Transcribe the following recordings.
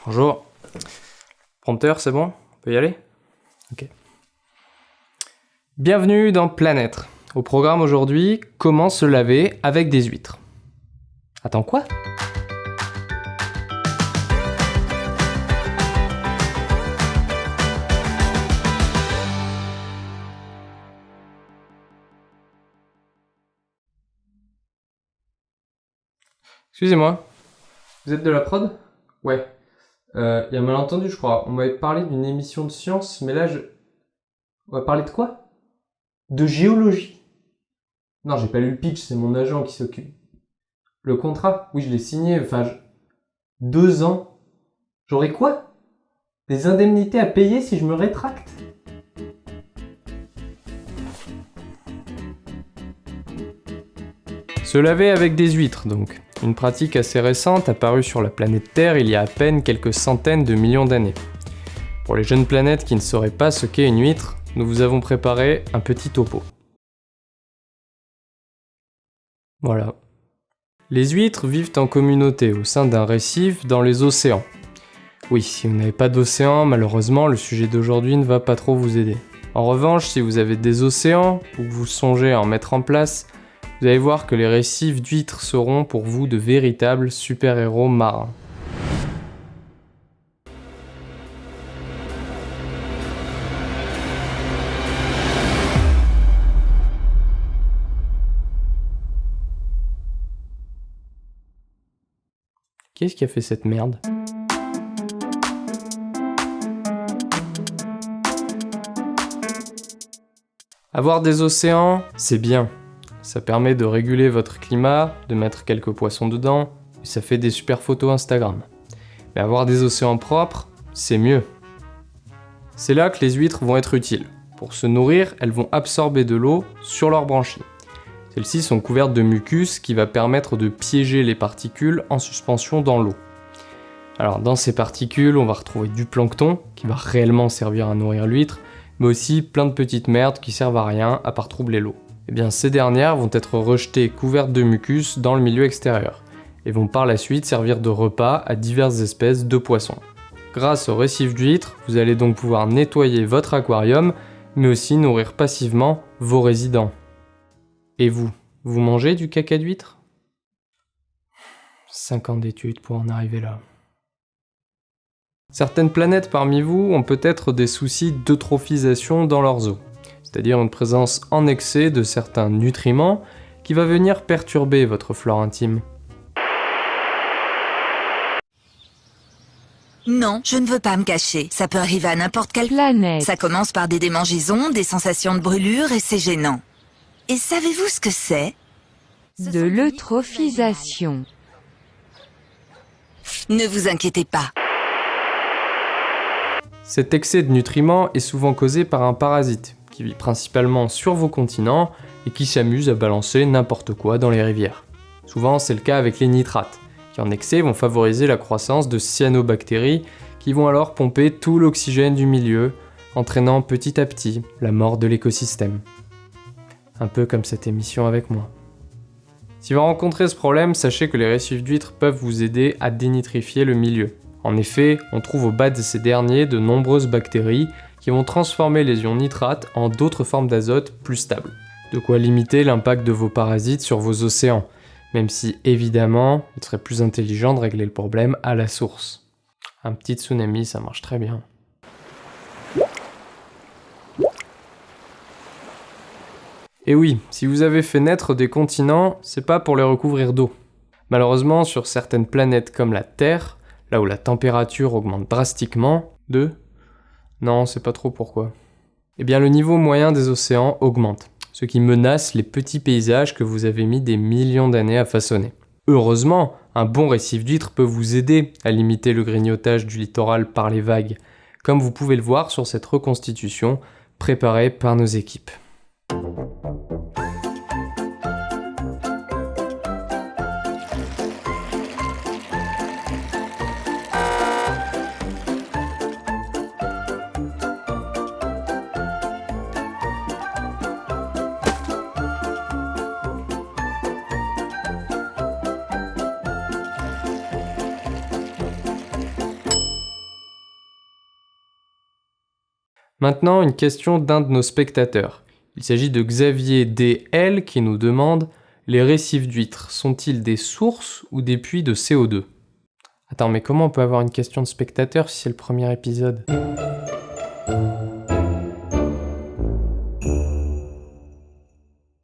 Bonjour. Prompteur, c'est bon? On peut y aller? Ok. Bienvenue dans Planète. Au programme aujourd'hui, comment se laver avec des huîtres. Attends, quoi? Excusez-moi, vous êtes de la prod? Ouais. Il y a un malentendu, je crois. On m'avait parlé d'une émission de science, mais là, on va parler de quoi? De géologie. Non, j'ai pas lu le pitch, c'est mon agent qui s'occupe. Le contrat? Oui, je l'ai signé, 2 ans. J'aurais quoi? Des indemnités à payer si je me rétracte? Se laver avec des huîtres, donc. Une pratique assez récente apparue sur la planète Terre il y a à peine quelques centaines de millions d'années. Pour les jeunes planètes qui ne sauraient pas ce qu'est une huître, nous vous avons préparé un petit topo. Voilà. Les huîtres vivent en communauté au sein d'un récif dans les océans. Oui, si vous n'avez pas d'océan, malheureusement, le sujet d'aujourd'hui ne va pas trop vous aider. En revanche, si vous avez des océans ou que vous songez à en mettre en place, vous allez voir que les récifs d'huîtres seront pour vous de véritables super-héros marins. Qui est-ce qui a fait cette merde? Avoir des océans, c'est bien. Ça permet de réguler votre climat, de mettre quelques poissons dedans, et ça fait des super photos Instagram. Mais avoir des océans propres, c'est mieux. C'est là que les huîtres vont être utiles. Pour se nourrir, elles vont absorber de l'eau sur leurs branchies. Celles-ci sont couvertes de mucus qui va permettre de piéger les particules en suspension dans l'eau. Alors dans ces particules, on va retrouver du plancton qui va réellement servir à nourrir l'huître, mais aussi plein de petites merdes qui servent à rien à part troubler l'eau. Eh bien ces dernières vont être rejetées couvertes de mucus dans le milieu extérieur et vont par la suite servir de repas à diverses espèces de poissons. Grâce au récif d'huîtres, vous allez donc pouvoir nettoyer votre aquarium, mais aussi nourrir passivement vos résidents. Et vous mangez du caca d'huître? 5 ans d'études pour en arriver là. Certaines planètes parmi vous ont peut-être des soucis d'eutrophisation dans leurs eaux, c'est-à-dire une présence en excès de certains nutriments qui va venir perturber votre flore intime. Non, je ne veux pas me cacher. Ça peut arriver à n'importe quelle Planète. Ça commence par des démangeaisons, des sensations de brûlure et c'est gênant. Et savez-vous ce que c'est? De l'eutrophisation. Ne vous inquiétez pas. Cet excès de nutriments est souvent causé par un parasite qui vit principalement sur vos continents et qui s'amuse à balancer n'importe quoi dans les rivières. Souvent c'est le cas avec les nitrates, qui en excès vont favoriser la croissance de cyanobactéries qui vont alors pomper tout l'oxygène du milieu, entraînant petit à petit la mort de l'écosystème. Un peu comme cette émission avec moi. Si vous rencontrez ce problème, sachez que les récifs d'huîtres peuvent vous aider à dénitrifier le milieu. En effet, on trouve au bas de ces derniers de nombreuses bactéries qui vont transformer les ions nitrates en d'autres formes d'azote plus stables. De quoi limiter l'impact de vos parasites sur vos océans, même si évidemment, il serait plus intelligent de régler le problème à la source. Un petit tsunami, ça marche très bien. Et oui, si vous avez fait naître des continents, c'est pas pour les recouvrir d'eau. Malheureusement, sur certaines planètes comme la Terre, là où la température augmente drastiquement, Non, c'est pas trop pourquoi. Eh bien le niveau moyen des océans augmente, ce qui menace les petits paysages que vous avez mis des millions d'années à façonner. Heureusement, un bon récif d'huîtres peut vous aider à limiter le grignotage du littoral par les vagues, comme vous pouvez le voir sur cette reconstitution préparée par nos équipes. Maintenant, une question d'un de nos spectateurs. Il s'agit de Xavier DL qui nous demande « Les récifs d'huîtres sont-ils des sources ou des puits de CO2 ?» Attends, mais comment on peut avoir une question de spectateur si c'est le premier épisode ?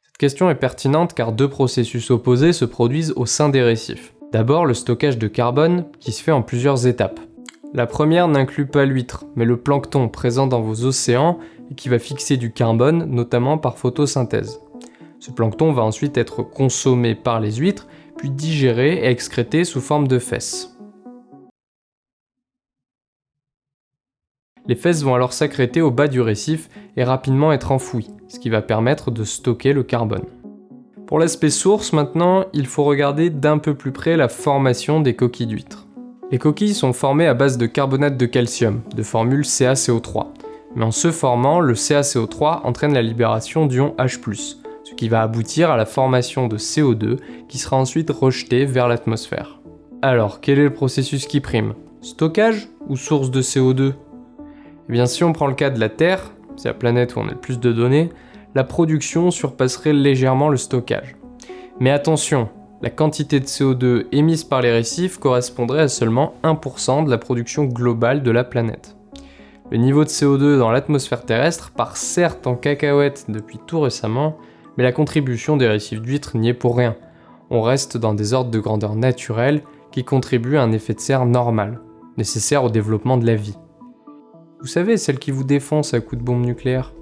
Cette question est pertinente car deux processus opposés se produisent au sein des récifs. D'abord, le stockage de carbone qui se fait en plusieurs étapes. La première n'inclut pas l'huître, mais le plancton présent dans vos océans et qui va fixer du carbone, notamment par photosynthèse. Ce plancton va ensuite être consommé par les huîtres, puis digéré et excrété sous forme de fesses. Les fesses vont alors s'accréter au bas du récif et rapidement être enfouies, ce qui va permettre de stocker le carbone. Pour l'aspect source maintenant, il faut regarder d'un peu plus près la formation des coquilles d'huîtres. Les coquilles sont formées à base de carbonate de calcium, de formule CaCO3. Mais en se formant, le CaCO3 entraîne la libération d'ion H+, ce qui va aboutir à la formation de CO2 qui sera ensuite rejeté vers l'atmosphère. Alors, quel est le processus qui prime ? Stockage ou source de CO2 ? Eh bien, si on prend le cas de la Terre, c'est la planète où on a le plus de données, la production surpasserait légèrement le stockage. Mais attention, la quantité de CO2 émise par les récifs correspondrait à seulement 1% de la production globale de la planète. Le niveau de CO2 dans l'atmosphère terrestre part certes en cacahuète depuis tout récemment, mais la contribution des récifs d'huîtres n'y est pour rien. On reste dans des ordres de grandeur naturels qui contribuent à un effet de serre normal, nécessaire au développement de la vie. Vous savez, celle qui vous défonce à coups de bombe nucléaire.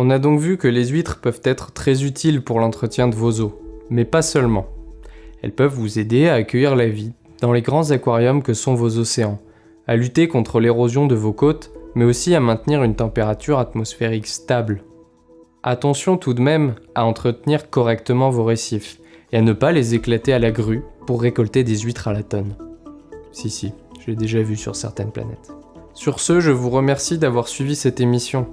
On a donc vu que les huîtres peuvent être très utiles pour l'entretien de vos eaux, mais pas seulement. Elles peuvent vous aider à accueillir la vie dans les grands aquariums que sont vos océans, à lutter contre l'érosion de vos côtes, mais aussi à maintenir une température atmosphérique stable. Attention tout de même à entretenir correctement vos récifs et à ne pas les éclater à la grue pour récolter des huîtres à la tonne. Si, je l'ai déjà vu sur certaines planètes. Sur ce, je vous remercie d'avoir suivi cette émission.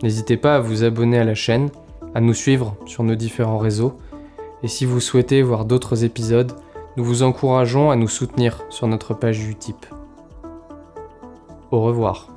N'hésitez pas à vous abonner à la chaîne, à nous suivre sur nos différents réseaux, et si vous souhaitez voir d'autres épisodes, nous vous encourageons à nous soutenir sur notre page Utip. Au revoir.